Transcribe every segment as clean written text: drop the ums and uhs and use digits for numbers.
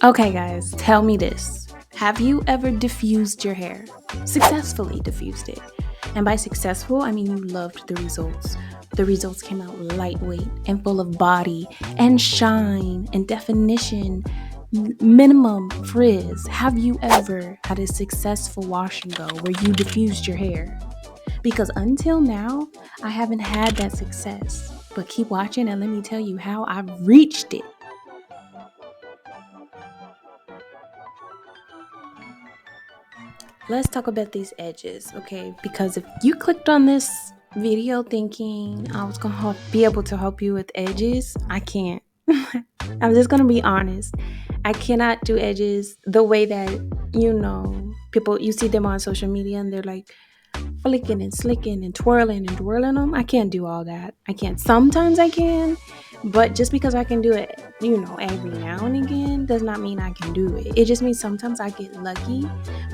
Okay, guys, tell me this. Have you ever diffused your hair? Successfully diffused it. And by successful, I mean you loved the results. The results came out lightweight and full of body and shine and definition, minimum frizz. Have you ever had a successful wash and go where you diffused your hair? Because until now, I haven't had that success. But keep watching and let me tell you how I've reached it. Let's talk about these edges, okay? Because if you clicked on this video thinking I was gonna be able to help you with edges, I can't. I'm just gonna be honest. I cannot do edges the way that people, you see them on social media and they're like flicking and slicking and twirling and twirling them. I can't do all that. I can't. Sometimes I can, but just because I can do it, every now and again does not mean I can do it. It just means sometimes I get lucky.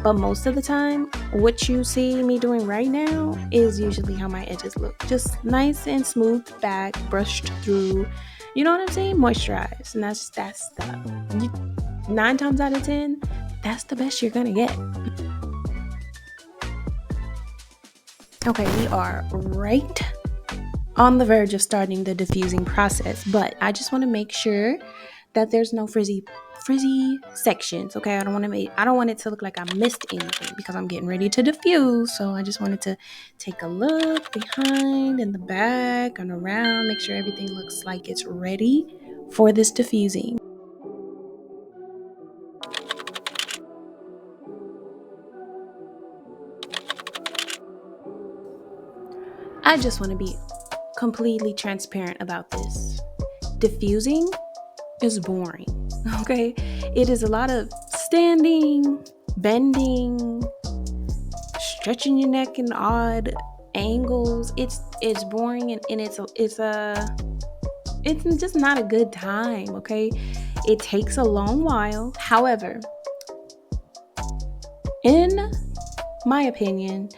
But most of the time, what you see me doing right now is usually how my edges look. Just nice and smooth back, brushed through. You know what I'm saying? Moisturized. And that's the 9 times out of 10, that's the best you're gonna get. Okay, we are right on the verge of starting the diffusing process, but I just want to make sure that there's no frizzy sections. Okay, I don't want it to look like I missed anything because I'm getting ready to diffuse. So I just wanted to take a look behind and the back and around, make sure everything looks like it's ready for this diffusing. I just want to be completely transparent about this. Diffusing is boring, okay? It is a lot of standing, bending, stretching your neck in odd angles. It's boring and it's just not a good time, okay? It takes a long while. However, in my opinion,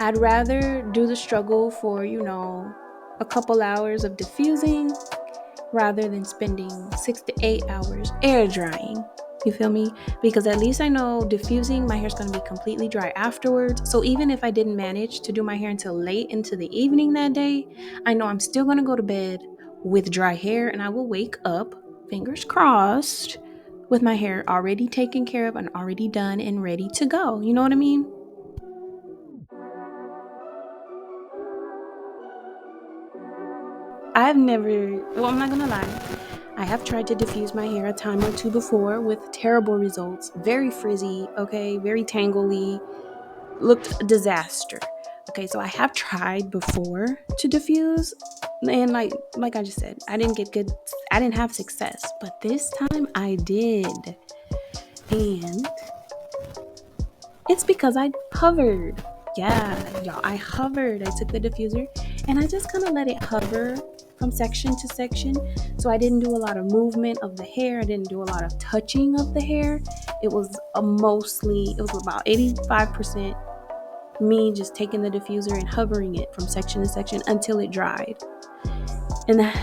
I'd rather do the struggle for, a couple hours of diffusing rather than spending 6 to 8 hours air drying. You feel me? Because at least I know diffusing, my hair's going to be completely dry afterwards. So even if I didn't manage to do my hair until late into the evening that day, I know I'm still going to go to bed with dry hair and I will wake up, fingers crossed, with my hair already taken care of and already done and ready to go. You know what I mean? I'm not gonna lie. I have tried to diffuse my hair a time or two before with terrible results. Very frizzy, okay, very tangly, looked a disaster. Okay, so I have tried before to diffuse, and like I just said, I didn't have success, but this time I did. And it's because I hovered. Yeah, y'all, I hovered. I took the diffuser and I just kind of let it hover from section to section. So I didn't do a lot of movement of the hair. I didn't do a lot of touching of the hair. It was about 85% me just taking the diffuser and hovering it from section to section until it dried. And that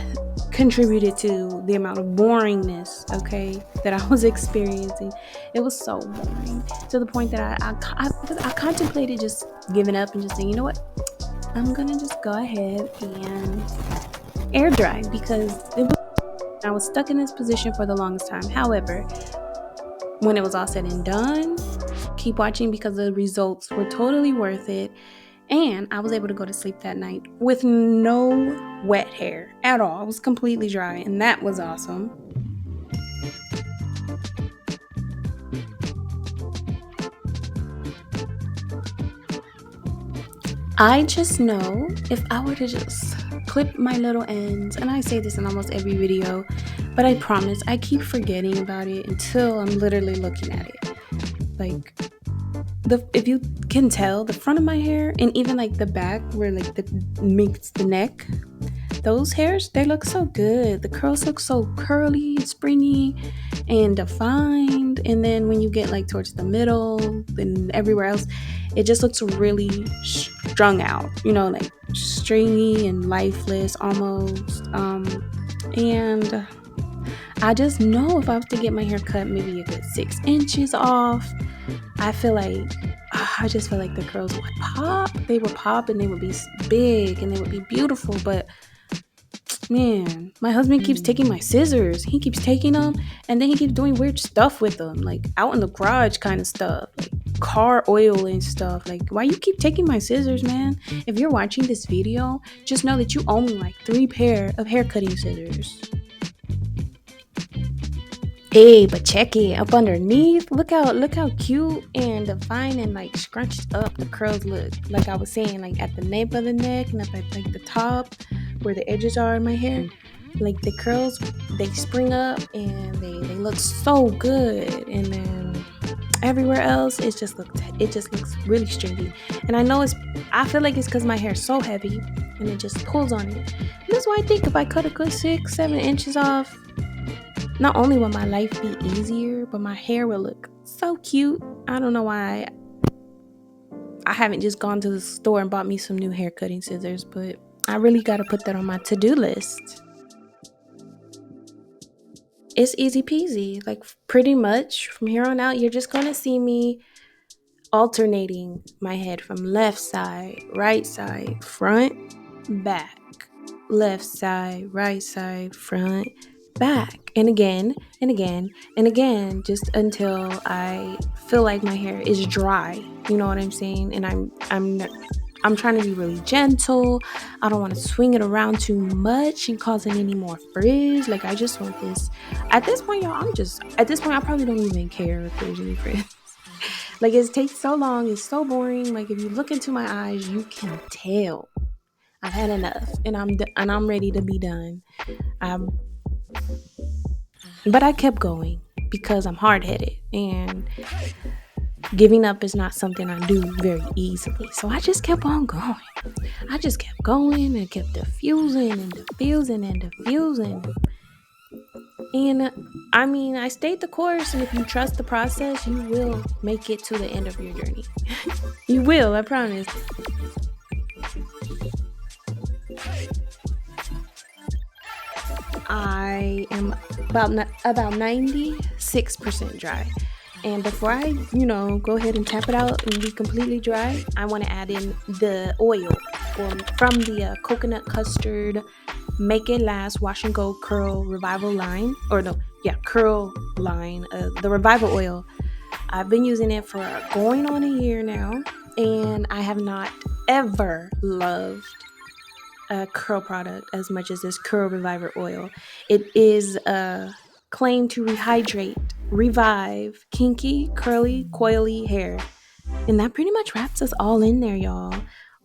contributed to the amount of boringness, okay, that I was experiencing. It was so boring to the point that I contemplated just giving up and just saying, you know what, I'm gonna just go ahead and air dry because I was stuck in this position for the longest time. However, when it was all said and done, keep watching because the results were totally worth it. And I was able to go to sleep that night with no wet hair at all. I was completely dry, and that was awesome. I just know if I were to just clip my little ends, and I say this in almost every video, but I promise I keep forgetting about it until I'm literally looking at it. Like, if you can tell, the front of my hair and even like the back where like makes the neck, those hairs, they look so good. The curls look so curly, springy, and defined. And then when you get like towards the middle and everywhere else, it just looks really strung out, like stringy and lifeless almost. And I just know if I was to get my hair cut maybe a good 6 inches off, I feel like I just feel like the curls would pop. They would pop and they would be big and they would be beautiful. But man, my husband keeps taking my scissors. He keeps taking them and then he keeps doing weird stuff with them, like out in the garage kind of stuff, like car oil and stuff. Like, why you keep taking my scissors, man? If you're watching this video, just know that you owe me like 3 pair of hair cutting scissors. Hey, but check it up underneath. Look how cute and defined and like scrunched up the curls look. Like I was saying, like at the nape of the neck and up at like the top where the edges are in my hair. Like the curls, they spring up and they look so good. And then everywhere else, it just looks really stringy. And I feel like it's because my hair is so heavy and it just pulls on it. And that's why I think if I cut a good 6-7 inches off, not only will my life be easier, but my hair will look so cute. I don't know why I haven't just gone to the store and bought me some new hair cutting scissors, but I really got to put that on my to-do list. It's easy peasy. Like pretty much from here on out, you're just going to see me alternating my head from left side, right side, front, back, left side, right side, front, back, and again and again and again, just until I feel like my hair is dry. You know what I'm saying? And I'm trying to be really gentle. I don't want to swing it around too much and causing any more frizz. Like I just want this. At this point, y'all, I probably don't even care if there's any frizz. Like it takes so long. It's so boring. Like if you look into my eyes, you can tell I've had enough, and I'm ready to be done. But I kept going because I'm hard-headed and giving up is not something I do very easily. So I just kept on going. I just kept going and kept diffusing and diffusing and diffusing. And I mean, I stayed the course, and if you trust the process, you will make it to the end of your journey. You will, I promise. I am about 96% dry. And before I, go ahead and tap it out and be completely dry, I want to add in the oil from the coconut custard Make It Last Wash and Go Curl Revival line. Curl line. The Revival oil. I've been using it for going on a year now, and I have not ever loved a curl product as much as this Curl Reviver oil. It is claimed to rehydrate, revive kinky, curly, coily hair. And that pretty much wraps us all in there, y'all.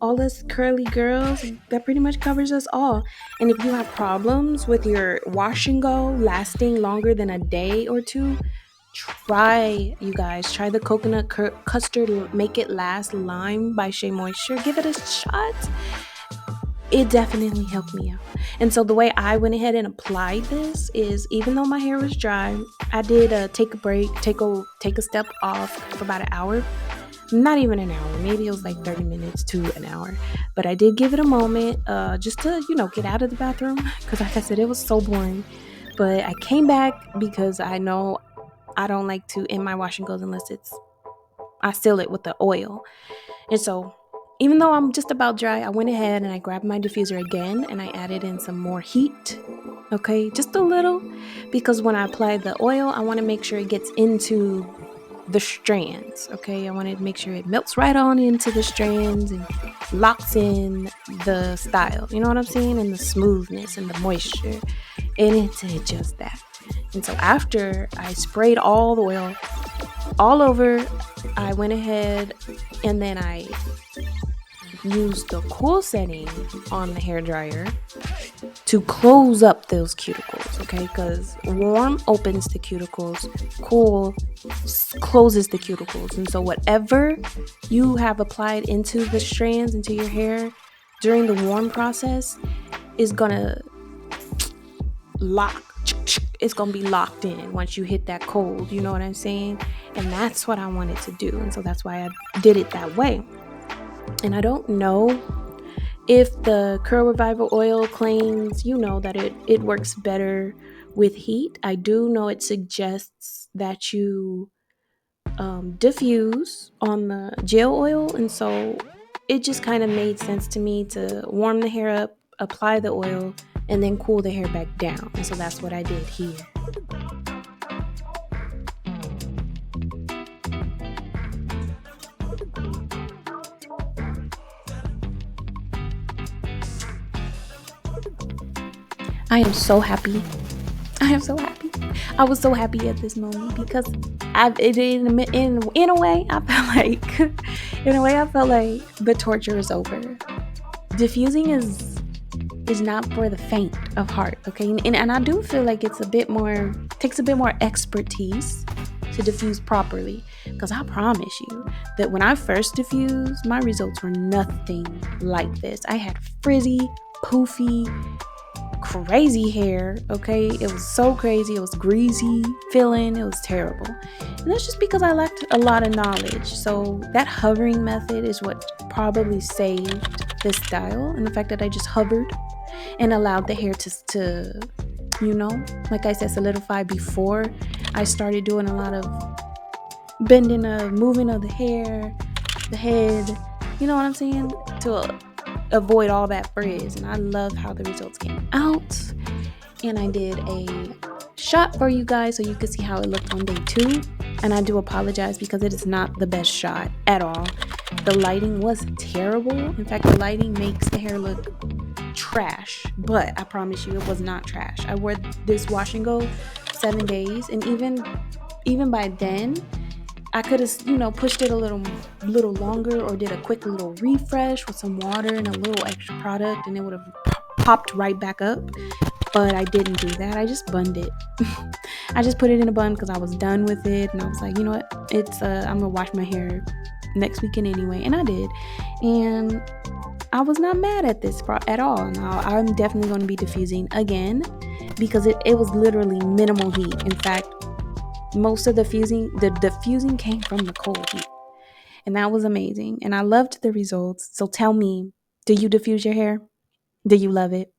All us curly girls, that pretty much covers us all. And if you have problems with your wash and go lasting longer than a day or two, try the coconut custard Make It Last Lime by Shea Moisture. Give it a shot. It definitely helped me out. And so the way I went ahead and applied this is, even though my hair was dry, I did take a break, take a step off for about an hour. Not even an hour, maybe it was like 30 minutes to an hour. But I did give it a moment just to, get out of the bathroom, because like I said, it was so boring. But I came back because I know I don't like to end my wash and goes unless I seal it with the oil. And so even though I'm just about dry, I went ahead and I grabbed my diffuser again and I added in some more heat. Okay, just a little, because when I apply the oil, I want to make sure it gets into the strands. Okay, I want to make sure it melts right on into the strands and locks in the style. You know what I'm saying? And the smoothness and the moisture. And it's just that. And so after I sprayed all the oil all over, I went ahead and then I used the cool setting on the hairdryer to close up those cuticles, okay? Because warm opens the cuticles, cool closes the cuticles. And so whatever you have applied into the strands, into your hair during the warm process is gonna lock. It's gonna be locked in once you hit that cold, you know what I'm saying? And that's what I wanted to do. And so that's why I did it that way. And I don't know if the Curl Revival oil claims, that it works better with heat. I do know it suggests that you diffuse on the gel oil, and so it just kind of made sense to me to warm the hair up, apply the oil, and then cool the hair back down. And so that's what I did here. I am so happy. I am so happy. I was so happy at this moment because in a way I felt like the torture is over. Diffusing is not for the faint of heart, okay? And I do feel like takes a bit more expertise to diffuse properly, because I promise you that when I first diffused, my results were nothing like this. I had frizzy, poofy, crazy hair, okay? It was so crazy. It was greasy feeling. It was terrible. And that's just because I lacked a lot of knowledge. So that hovering method is what probably saved this style, and the fact that I just hovered and allowed the hair to like I said, solidify before I started doing a lot of moving of the hair, the head, you know what I'm saying, to avoid all that frizz. And I love how the results came out. And I did a shot for you guys so you could see how it looked on day 2. And I do apologize because it is not the best shot at all. The lighting was terrible. In fact, the lighting makes the hair look trash, but I promise you it was not trash. I wore this wash and go 7 days, and even by then I could have pushed it a little longer, or did a quick little refresh with some water and a little extra product, and it would have popped right back up. But I didn't do that. I just bunned it. I just put it in a bun because I was done with it, and I was like, you know what, I'm gonna wash my hair next weekend anyway. And I did, and I was not mad at this at all. Now I'm definitely going to be diffusing again because it was literally minimal heat. In fact, most of the diffusing came from the cold heat, and that was amazing. And I loved the results. So tell me, do you diffuse your hair? Do you love it?